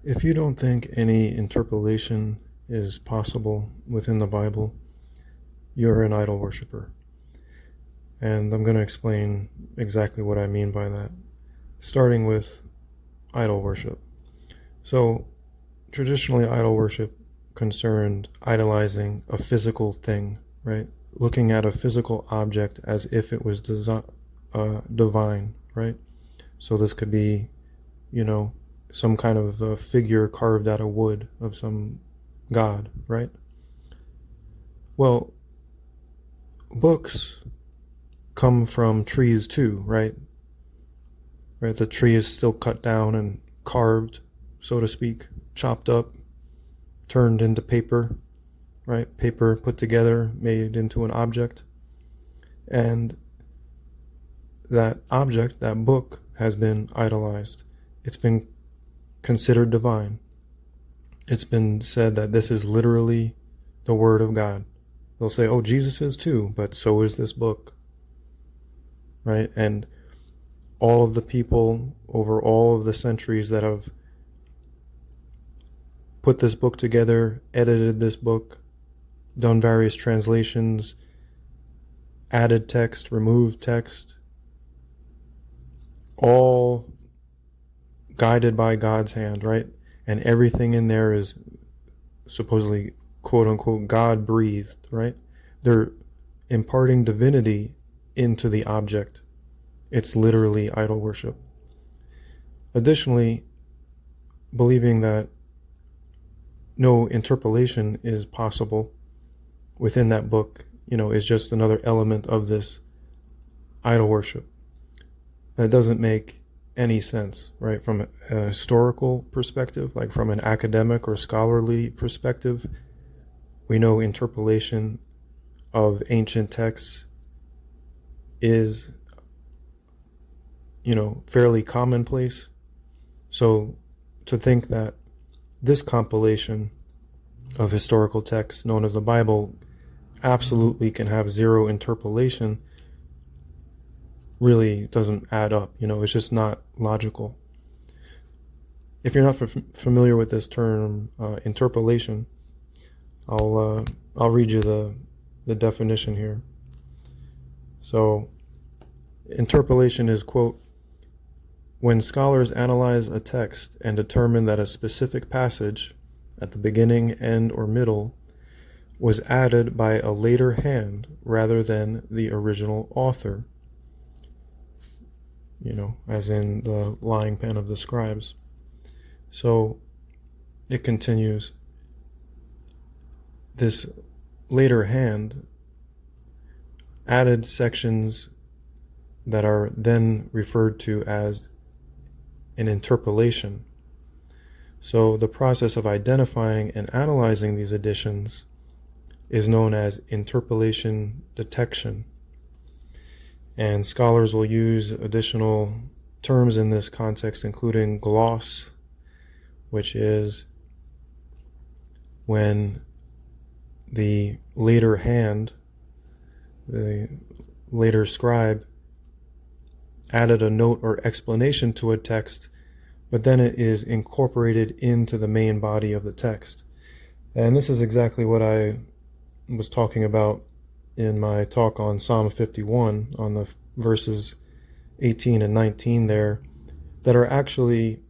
If you don't think any interpolation is possible within the Bible, you're an idol worshiper. And I'm going to explain exactly what I mean by that, starting with idol worship. So, traditionally, idol worship concerned idolizing a physical thing, right? Looking at a physical object as if it was divine, right? So this could be, some kind of a figure carved out of wood of some god, right? Well, books come from trees too, right? Right, the tree is still cut down and carved, so to speak, chopped up, turned into paper, right? Paper put together, made into an object. And that object, that book, has been idolized. It's been considered divine. It's been said that this is literally the Word of God. They'll say, oh, Jesus is too, but so is this book, right? And all of the people over all of the centuries that have put this book together, edited this book, done various translations, added text, removed text, all guided by God's hand, right? And everything in there is supposedly, quote unquote, God breathed, right? They're imparting divinity into the object. It's literally idol worship. Additionally, believing that no interpolation is possible within that book, is just another element of this idol worship. That doesn't make any sense, right? From a historical perspective, like from an academic or scholarly perspective, we know interpolation of ancient texts is, fairly commonplace. So to think that this compilation of historical texts known as the Bible absolutely can have zero interpolation really doesn't add up. It's just not logical. If you're not familiar with this term, interpolation, I'll read you the definition here. So, interpolation is, quote, when scholars analyze a text and determine that a specific passage at the beginning, end, or middle was added by a later hand rather than the original author, as in the lying pen of the scribes. So it continues. This later hand added sections that are then referred to as an interpolation. So the process of identifying and analyzing these additions is known as interpolation detection. And scholars will use additional terms in this context, including gloss, which is when the later hand, the later scribe, added a note or explanation to a text, but then it is incorporated into the main body of the text. And this is exactly what I was talking about in my talk on Psalm 51, on the verses 18 and 19 there, that are actually,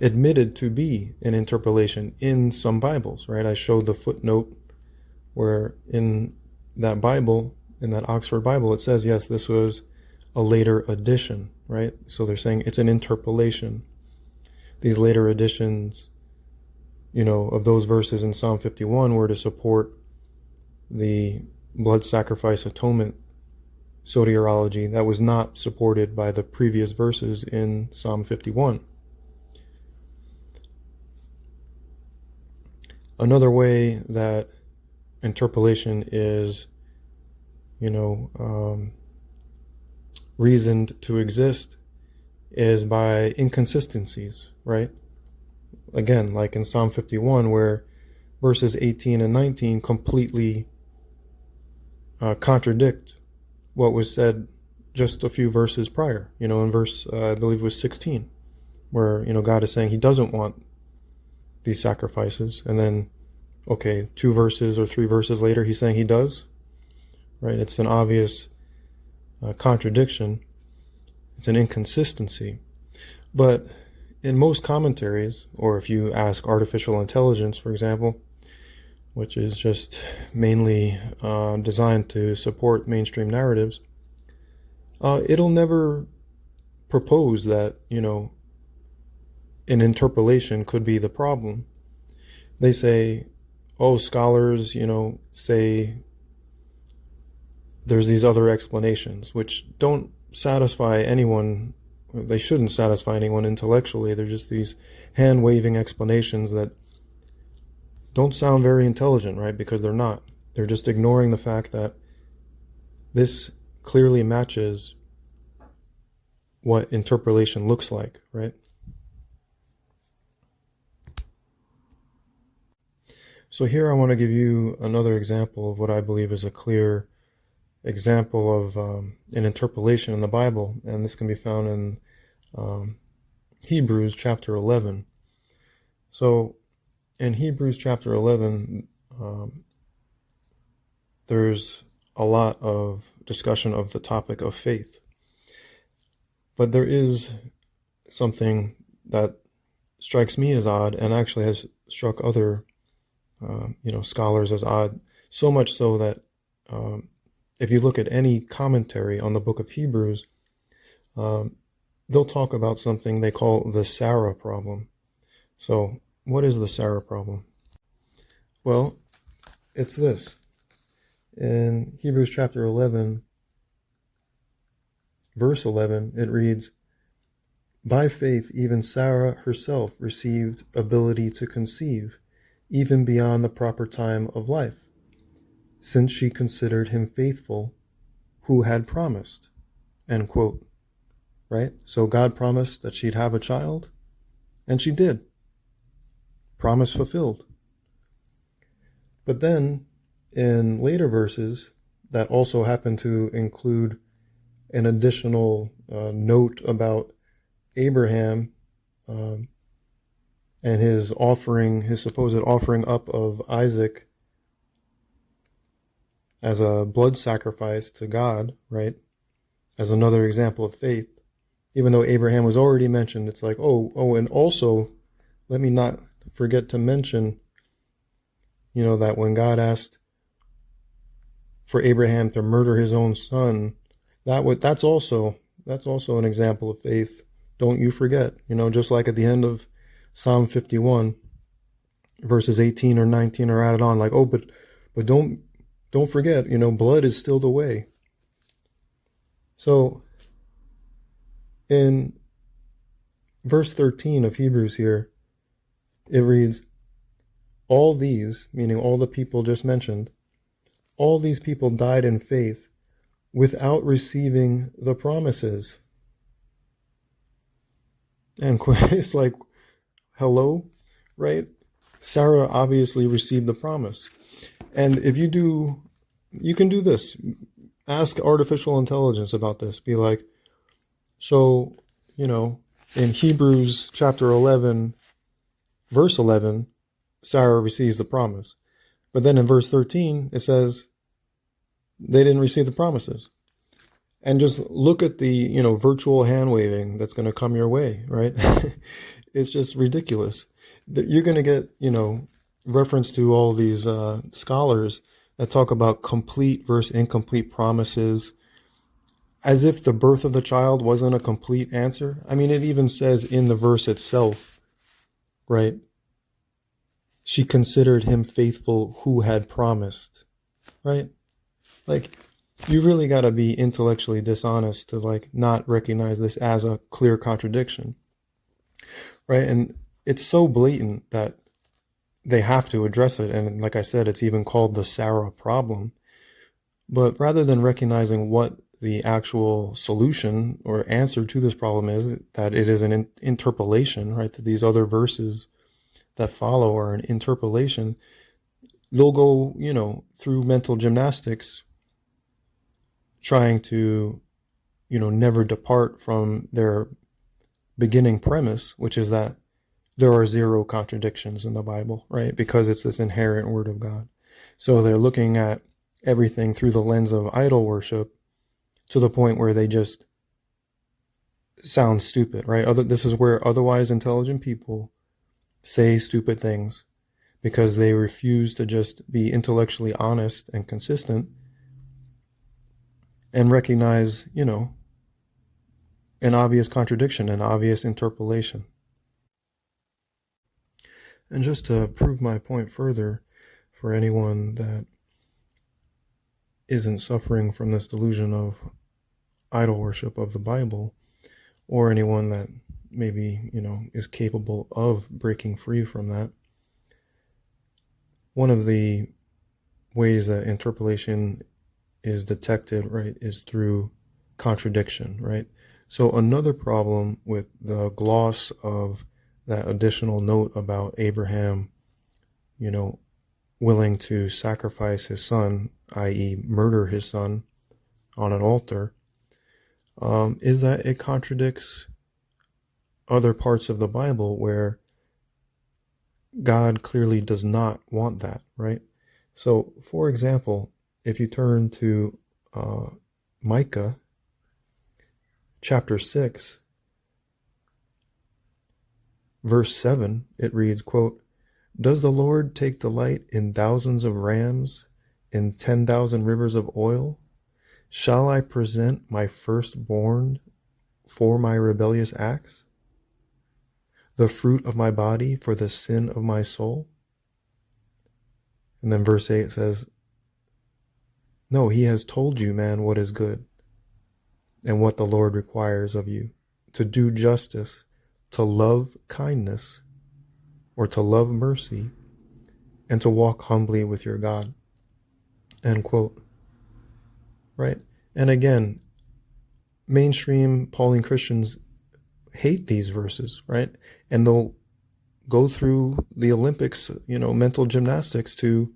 admitted to be an interpolation in some Bibles, right? I showed the footnote where in that Bible, in that Oxford Bible, it says, yes, this was a later addition, right? So they're saying it's an interpolation. These later additions, of those verses in Psalm 51 were to support the blood sacrifice atonement soteriology that was not supported by the previous verses in Psalm 51. Another way that interpolation is, reasoned to exist is by inconsistencies, right? Again, like in Psalm 51, where verses 18 and 19 completely contradict what was said just a few verses prior, in verse, I believe it was 16, where, God is saying he doesn't want these sacrifices, and then, okay, 2 verses or 3 verses later, he's saying he does, right? It's an obvious contradiction. It's an inconsistency. But in most commentaries, or if you ask artificial intelligence, for example, which is just mainly designed to support mainstream narratives, it'll never propose that, an interpolation could be the problem. They say, oh, scholars, say there's these other explanations, which don't satisfy anyone. They shouldn't satisfy anyone intellectually. They're just these hand-waving explanations that don't sound very intelligent, right? Because they're not. They're just ignoring the fact that this clearly matches what interpolation looks like, right? So here I want to give you another example of what I believe is a clear example of an interpolation in the Bible, and this can be found in Hebrews chapter 11. So in Hebrews chapter 11, there's a lot of discussion of the topic of faith. But there is something that strikes me as odd, and actually has struck other scholars as odd, so much so that if you look at any commentary on the book of Hebrews, they'll talk about something they call the Sarah problem. So what is the Sarah problem? Well, it's this. In Hebrews chapter 11, verse 11, it reads, "By faith even Sarah herself received ability to conceive, even beyond the proper time of life, since she considered him faithful who had promised." End quote. Right? So God promised that she'd have a child, and she did. Promise fulfilled. But then, in later verses that also happen to include an additional note about Abraham and his supposed offering up of Isaac as a blood sacrifice to God, right? As another example of faith. Even though Abraham was already mentioned, it's like, and also, let me not forget to mention, that when God asked for Abraham to murder his own son, that's also an example of faith. Don't you forget, just like at the end of Psalm 51, verses 18 or 19 are added on, like, but don't forget, blood is still the way. So in verse 13 of Hebrews here, it reads, "All these," meaning all the people just mentioned, "all these people died in faith without receiving the promises." And it's like, hello, right? Sarah obviously received the promise. And if you can do this. Ask artificial intelligence about this. Be like, so, in Hebrews chapter 11, verse 11, Sarah receives the promise. But then in verse 13, it says they didn't receive the promises. And just look at the, virtual hand waving that's going to come your way, right? It's just ridiculous. You're going to get, reference to all these scholars that talk about complete versus incomplete promises, as if the birth of the child wasn't a complete answer. I mean, it even says in the verse itself, right? She considered him faithful who had promised, right? Like, you really got to be intellectually dishonest to not recognize this as a clear contradiction, right? And it's so blatant that they have to address it. And like I said, it's even called the Sarah problem. But rather than recognizing what the actual solution or answer to this problem is, that it is an interpolation, right? That these other verses that follow are an interpolation, they'll go, through mental gymnastics, trying to, never depart from their beginning premise, which is that there are zero contradictions in the Bible, right? Because it's this inherent word of God. So they're looking at everything through the lens of idol worship to the point where they just sound stupid, right? This is where otherwise intelligent people say stupid things because they refuse to just be intellectually honest and consistent and recognize, an obvious contradiction, an obvious interpolation. And just to prove my point further, for anyone that isn't suffering from this delusion of idol worship of the Bible, or anyone that maybe, is capable of breaking free from that, one of the ways that interpolation is detected, right, is through contradiction, right? So another problem with the gloss of that additional note about Abraham, willing to sacrifice his son, i.e. murder his son on an altar, is that it contradicts other parts of the Bible where God clearly does not want that, right? So, for example, if you turn to Micah chapter 6, verse 7, it reads, quote, "Does the Lord take delight in thousands of rams, in 10,000 rivers of oil? Shall I present my firstborn for my rebellious acts, the fruit of my body for the sin of my soul?" And then verse 8 says, "No, he has told you, man, what is good, and what the Lord requires of you, to do justice, to love kindness, or to love mercy, and to walk humbly with your God." End quote. Right? And again, mainstream Pauline Christians hate these verses, right? And they'll go through the Olympics, mental gymnastics to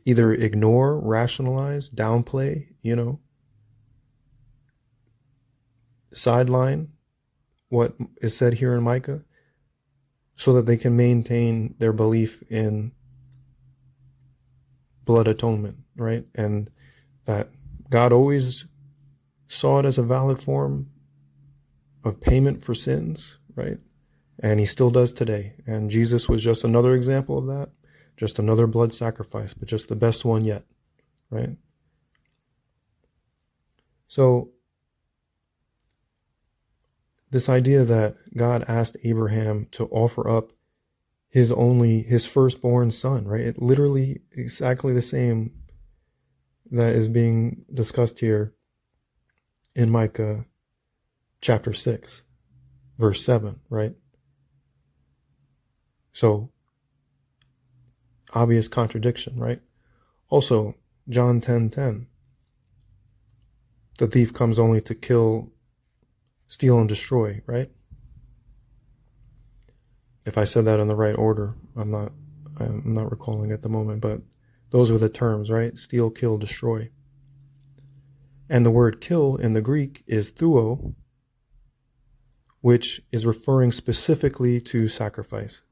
either ignore, rationalize, downplay, sideline what is said here in Micah so that they can maintain their belief in blood atonement, right? And that God always saw it as a valid form of payment for sins, right? And he still does today. And Jesus was just another example of that, just another blood sacrifice, but just the best one yet, right? So this idea that God asked Abraham to offer up his firstborn son, right? It literally exactly the same that is being discussed here in Micah chapter 6, verse 7, right? So, obvious contradiction, right? Also, John 10:10, the thief comes only to kill, steal, and destroy, right? If I said that in the right order, I'm not recalling at the moment, but those are the terms, right? Steal, kill, destroy. And the word kill in the Greek is thuo, which is referring specifically to sacrifice.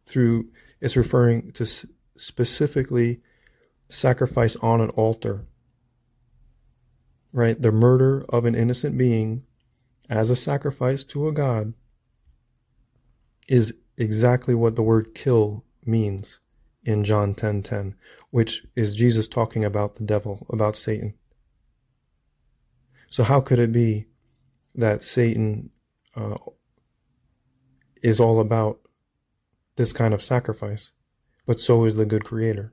It's referring to specifically sacrifice on an altar, right? The murder of an innocent being as a sacrifice to a god is exactly what the word kill means in John 10:10, which is Jesus talking about the devil, about Satan. So how could it be that Satan is all about this kind of sacrifice, but so is the good creator?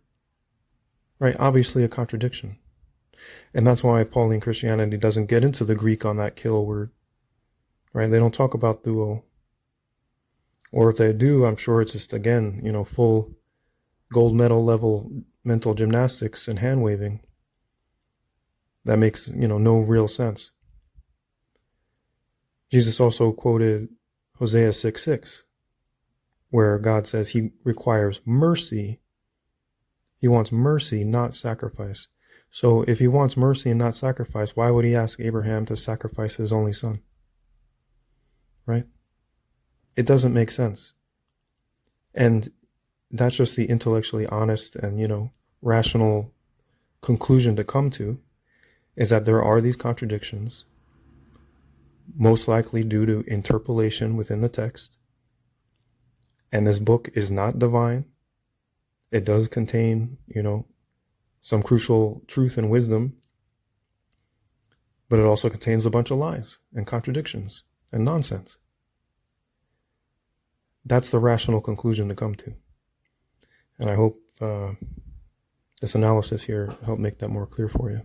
Right? Obviously a contradiction. And that's why Pauline Christianity doesn't get into the Greek on that kill word. Right? They don't talk about thuo. Or if they do, I'm sure it's just, again, full gold medal level mental gymnastics and hand waving. That makes, no real sense. Jesus also quoted Hosea 6:6, where God says he requires mercy. He wants mercy, not sacrifice. So if he wants mercy and not sacrifice, why would he ask Abraham to sacrifice his only son? right? It doesn't make sense. And that's just the intellectually honest and, rational conclusion to come to, is that there are these contradictions, most likely due to interpolation within the text. And this book is not divine. It does contain, some crucial truth and wisdom, but it also contains a bunch of lies and contradictions and nonsense. That's the rational conclusion to come to. And I hope this analysis here helped make that more clear for you.